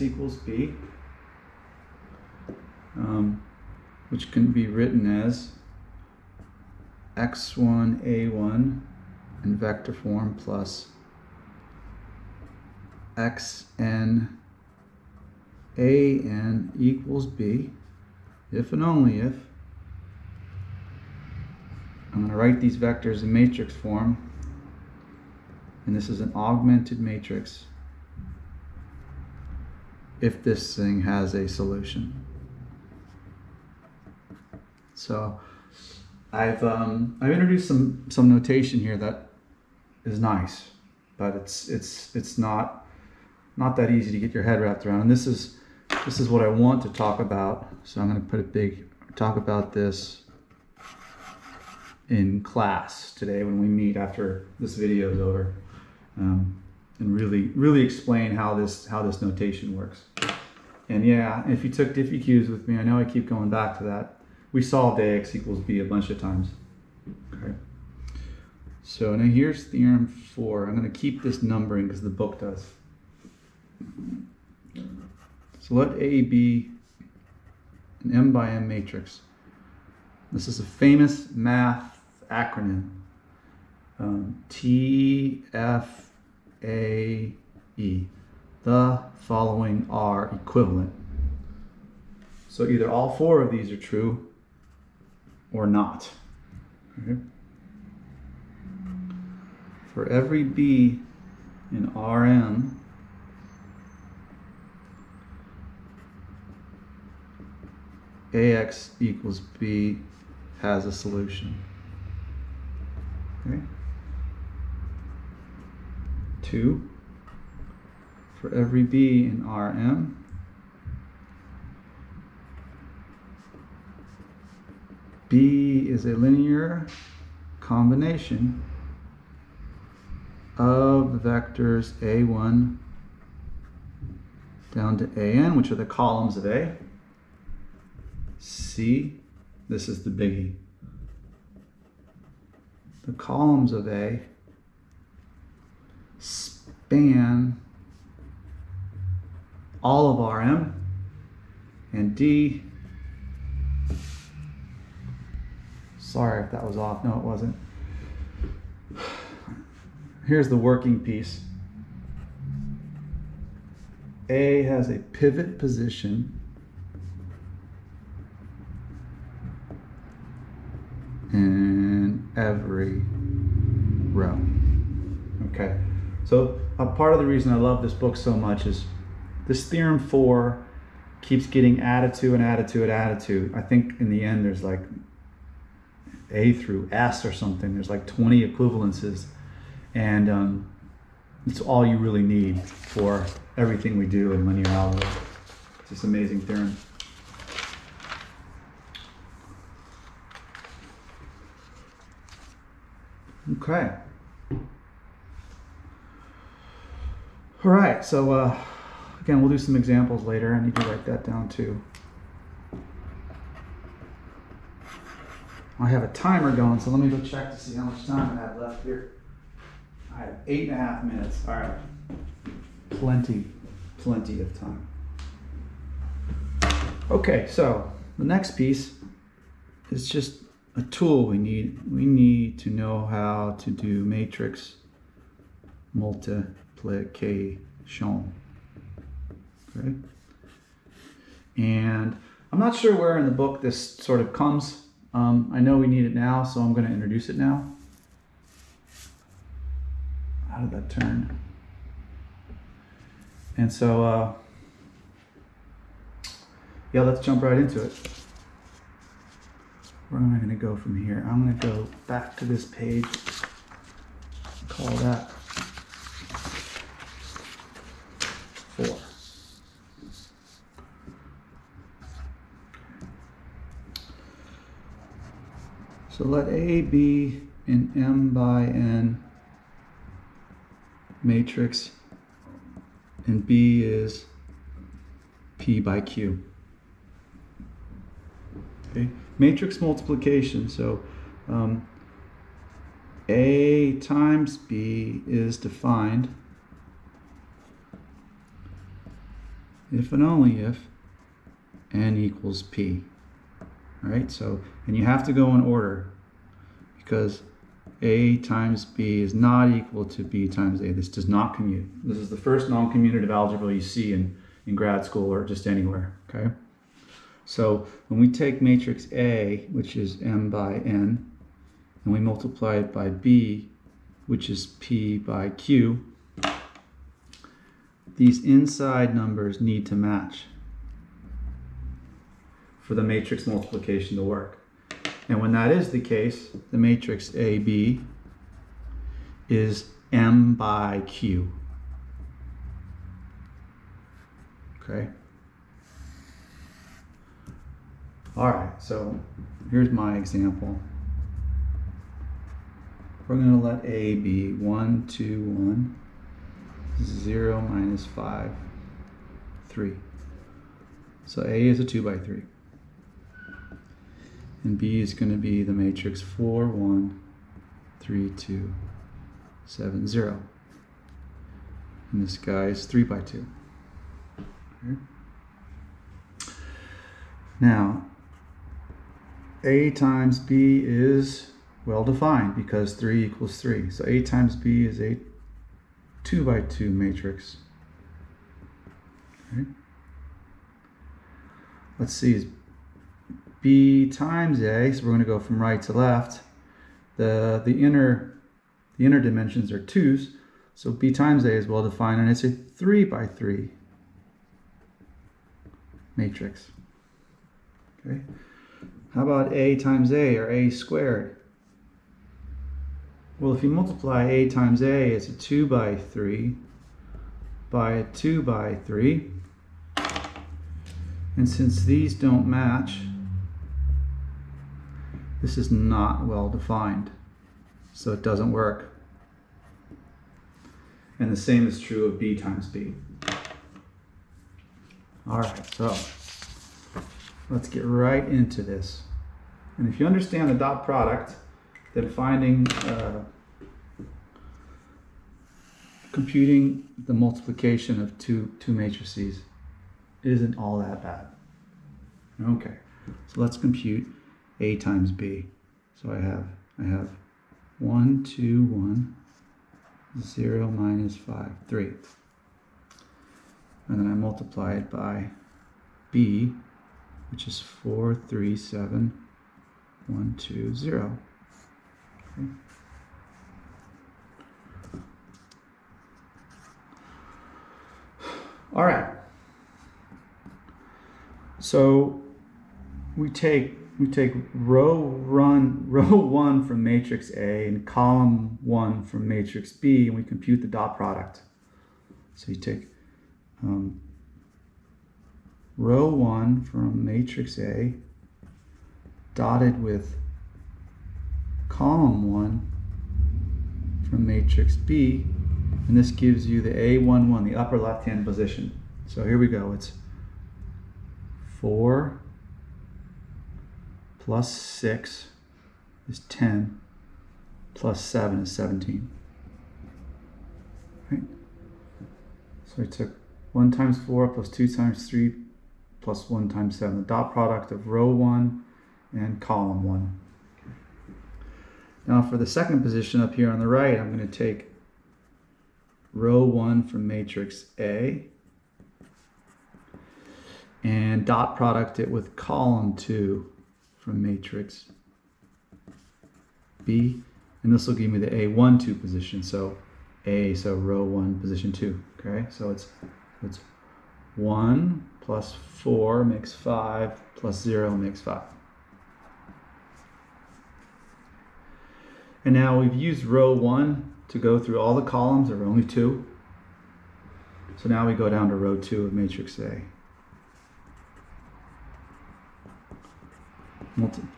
equals b, which can be written as x1 a1 in vector form plus xn an equals b, if and only if. I'm going to write these vectors in matrix form, and this is an augmented matrix if this thing has a solution. So I've introduced some notation here that is nice, but it's not that easy to get your head wrapped around. And this is what I want to talk about. So I'm going to talk about this in class today when we meet after this video is over, and really explain how this notation works. And yeah, if you took diffie-qs with me, I know I keep going back to that. We solved ax equals b a bunch of times. Okay. So now here's theorem 4. I'm going to keep this numbering because the book does. So let A be an m by m matrix. This is a famous math acronym. TFAE. The following are equivalent. So either all 4 of these are true or not. Okay. For every b in Rm, Ax equals b has a solution. Okay. 2. For every b in Rm, b is a linear combination of the vectors a1 down to an, which are the columns of A. C, this is the biggie. The columns of A span all of Rm, and D, sorry if that was off, no it wasn't. Here's the working piece. A has a pivot position in every row. Okay, so a part of the reason I love this book so much is this theorem 4 keeps getting added to and added to and added to. I think in the end there's like A through S or something. There's like 20 equivalences, and it's all you really need for everything we do in linear algebra. It's this amazing theorem. Okay. All right, so again, we'll do some examples later. I need to write that down too. I have a timer going, so let me go check to see how much time I have left here. I have 8.5 minutes. All right, plenty of time. Okay, so the next piece is just a tool we need. We need to know how to do matrix multiplication. Okay. And I'm not sure where in the book this sort of comes. I know we need it now, so I'm going to introduce it now. How did that turn? And so, yeah, let's jump right into it. Where am I going to go from here? I'm going to go back to this page. Call that 4. So let A be an m by n matrix, and B is p by q. Okay, matrix multiplication. So A times B is defined if and only if n equals p. All right, so, and you have to go in order because a times b is not equal to b times a. This does not commute. This is the first non-commutative algebra you see in grad school or just anywhere, okay? So when we take matrix A, which is m by n, and we multiply it by b, which is p by q, these inside numbers need to match for the matrix multiplication to work. And when that is the case, the matrix AB is m by q. Okay? All right, so here's my example. We're going to let A be 1, 2, 1, 0, minus 5, 3. So A is a 2 by 3. And B is going to be the matrix 4, 1, 3, 2, 7, 0. And this guy is 3 by 2. Okay. Now, A times B is well defined because 3 equals 3. So A times B is a 2 by 2 matrix. Okay. Let's see, is B times A, so we're going to go from right to left. The inner dimensions are 2's, so B times A is well defined, and it's a 3 by 3 matrix. Okay. How about A times A, or A squared? Well, if you multiply A times A, it's a 2 by 3 by a 2 by 3. And since these don't match, this is not well defined, so it doesn't work. And the same is true of B times B. All right, so let's get right into this. And if you understand the dot product, then computing the multiplication of two matrices isn't all that bad. Okay, so let's compute A times B. So I have 1, 2, 1, 0, minus 5, 3. And then I multiply it by B, which is 4, 3, 7, 1, 2, 0. Okay. All right. So we take row 1 from matrix A and column 1 from matrix B, and we compute the dot product. So you take row 1 from matrix A dotted with column 1 from matrix B, and this gives you the A11, the upper left-hand position. So here we go. It's 4 plus 6 is 10, plus 7 is 17. Right? So we took 1 times 4 plus 2 times 3 plus 1 times 7, the dot product of row 1 and column 1. Now for the second position up here on the right, I'm going to take row 1 from matrix A and dot product it with column 2 from matrix B, and this will give me the A12 position. So row 1 position 2. Okay, so it's 1 plus 4 makes 5 plus 0 makes 5. And now we've used row 1 to go through all the columns. There are only 2. So now we go down to row 2 of matrix A.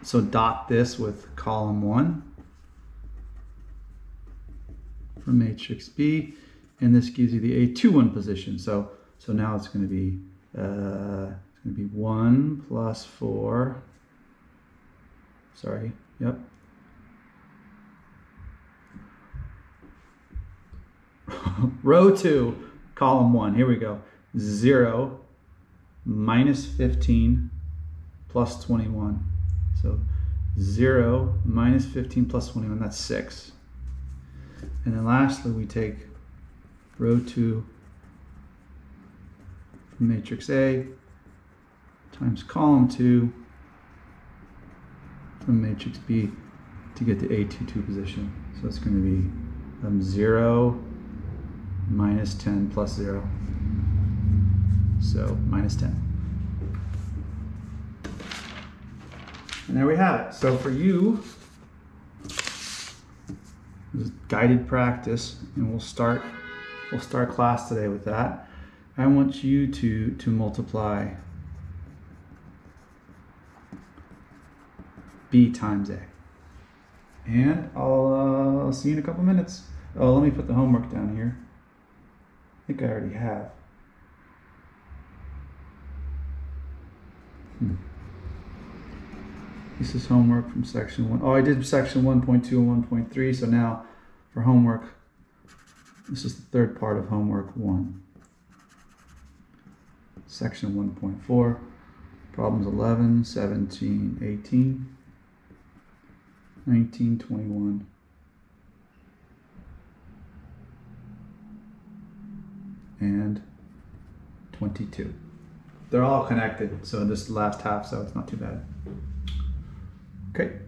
So dot this with column 1 from matrix B, and this gives you the A21 position. So now it's going to be 1 plus 4. Sorry. Yep. Row 2, column 1. Here we go. 0, minus 15 plus 21. So 0 minus 15 plus 21, that's 6. And then lastly, we take row 2 from matrix A times column 2 from matrix B to get the A22 position. So it's going to be 0 minus 10 plus 0. So minus 10. And there we have it. So for you, this is guided practice, and we'll start class today with that. I want you to multiply B times A. And I'll see you in a couple minutes. Oh, let me put the homework down here. I think I already have. This is homework from section 1. Oh, I did section 1.2 and 1.3, so now for homework, this is the third part of homework 1. Section 1.4, problems 11, 17, 18, 19, 21, and 22. They're all connected, so this last half, so it's not too bad. Okay.